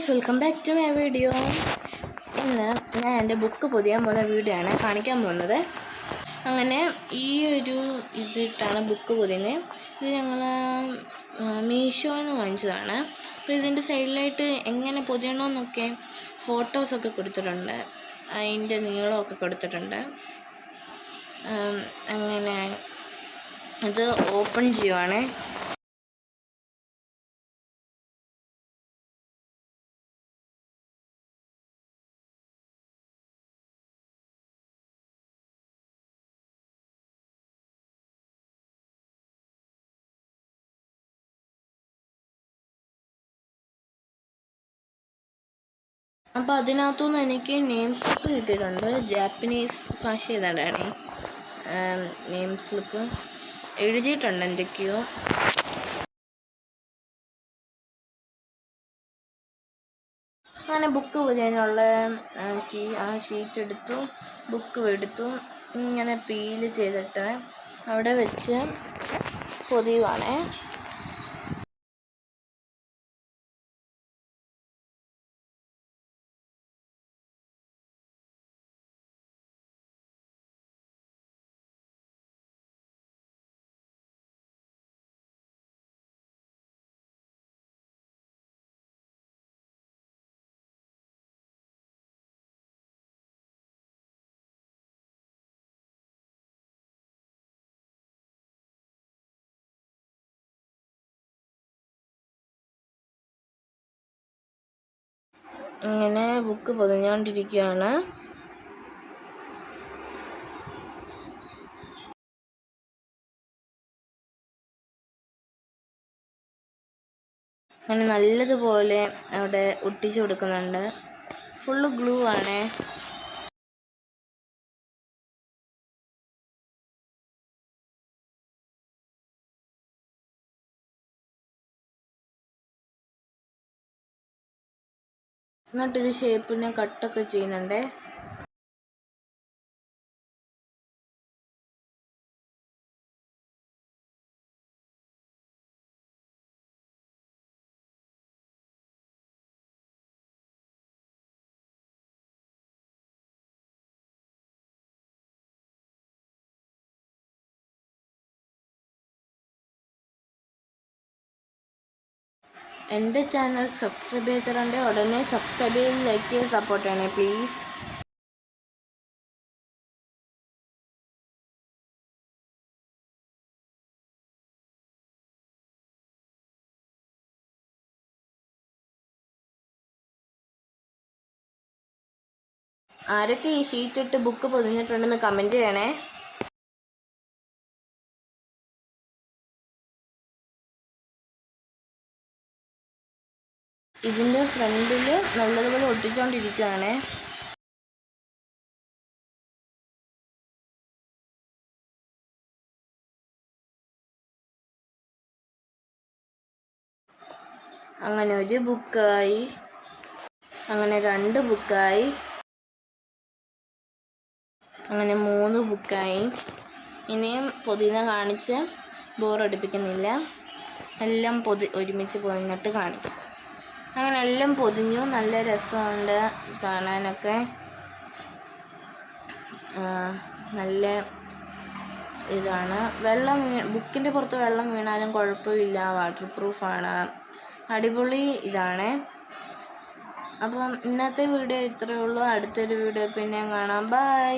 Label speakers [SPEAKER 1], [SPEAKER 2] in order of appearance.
[SPEAKER 1] Guys, welcome back to my video. ഇന്ന് ഞാൻ എൻ്റെ ബുക്ക് പൊതിയാൻ പോകുന്ന വീഡിയോ ആണ് കാണിക്കാൻ പോകുന്നത്. അങ്ങനെ ഈ ഒരു ഇതിട്ടാണ് ബുക്ക് പൊതിയുന്നത്. ഇത് ഞങ്ങൾ മീഷോന്ന് വാങ്ങിച്ചതാണ്. അപ്പോൾ ഇതിൻ്റെ സൈഡിലായിട്ട് എങ്ങനെ പൊതിയണമെന്നൊക്കെ ഫോട്ടോസൊക്കെ കൊടുത്തിട്ടുണ്ട്, അതിൻ്റെ നീളമൊക്കെ കൊടുത്തിട്ടുണ്ട്. അങ്ങനെ ഇത് ഓപ്പൺ ചെയ്യുവാണേ. അപ്പോൾ അതിനകത്തുനിന്ന് എനിക്ക് നെയിം സ്ലിപ്പ് കിട്ടിയിട്ടുണ്ട്. ജാപ്പനീസ് ഭാഷ ഏതാണ്ടാണ് നെയിം സ്ലിപ്പ് എഴുതിയിട്ടുണ്ട് എന്തൊക്കെയോ. അങ്ങനെ ബുക്ക് പൊതിയാനുള്ള ഷീറ്റ് എടുത്തു, ബുക്ക് എടുത്തു, ഇങ്ങനെ പീല് ചെയ്തിട്ട് അവിടെ വെച്ച് പൊതിയുവാണേ. ഇങ്ങനെ ബുക്ക് പൊതിഞ്ഞുകൊണ്ടിരിക്കുകയാണ്. അങ്ങനെ നല്ലതുപോലെ അവിടെ ഒട്ടിച്ചു കൊടുക്കുന്നുണ്ട്. ഫുള്ള് ഗ്ലൂ ആണേ. എന്നിട്ട് ഇത് ഷേപ്പിനെ കട്ടൊക്കെ ചെയ്യുന്നുണ്ട്. എൻ്റെ ചാനൽ സബ്സ്ക്രൈബ് ചെയ്തിട്ടുണ്ട്, ഉടനെ സബ്സ്ക്രൈബ് ചെയ്ത് ലൈക്ക് ചെയ്ത് സപ്പോർട്ട് ചെയ്യണേ പ്ലീസ്. ആരൊക്കെ ഈ ഷീറ്റ് ഇട്ട് ബുക്ക് പൊതിഞ്ഞിട്ടുണ്ടെന്ന് കമൻറ്റ് ചെയ്യണേ. ഇതിൻ്റെ ഫ്രണ്ടിൽ നല്ലതുപോലെ ഒട്ടിച്ചുകൊണ്ടിരിക്കുകയാണ്. അങ്ങനെ ഒരു ബുക്കായി, അങ്ങനെ 2 ബുക്കായി, അങ്ങനെ 3 ബുക്കായി. ഇനിയും പൊതിന കാണിച്ച് ബോറടിപ്പിക്കുന്നില്ല, എല്ലാം ഒരുമിച്ച് പൊതിഞ്ഞിട്ട് കാണിക്കും. അങ്ങനെ എല്ലാം പൊതിഞ്ഞു. നല്ല രസമുണ്ട് കാണാനൊക്കെ. നല്ല ഇതാണ്. ബുക്കിൻ്റെ പുറത്ത് വെള്ളം വീണാലും കുഴപ്പമില്ല, വാട്ടർ പ്രൂഫാണ്. അടിപൊളി ഇതാണ്. അപ്പം ഇന്നത്തെ വീഡിയോ ഇത്രയേ ഉള്ളൂ. അടുത്തൊരു വീഡിയോ പിന്നെ കാണാം. ബൈ.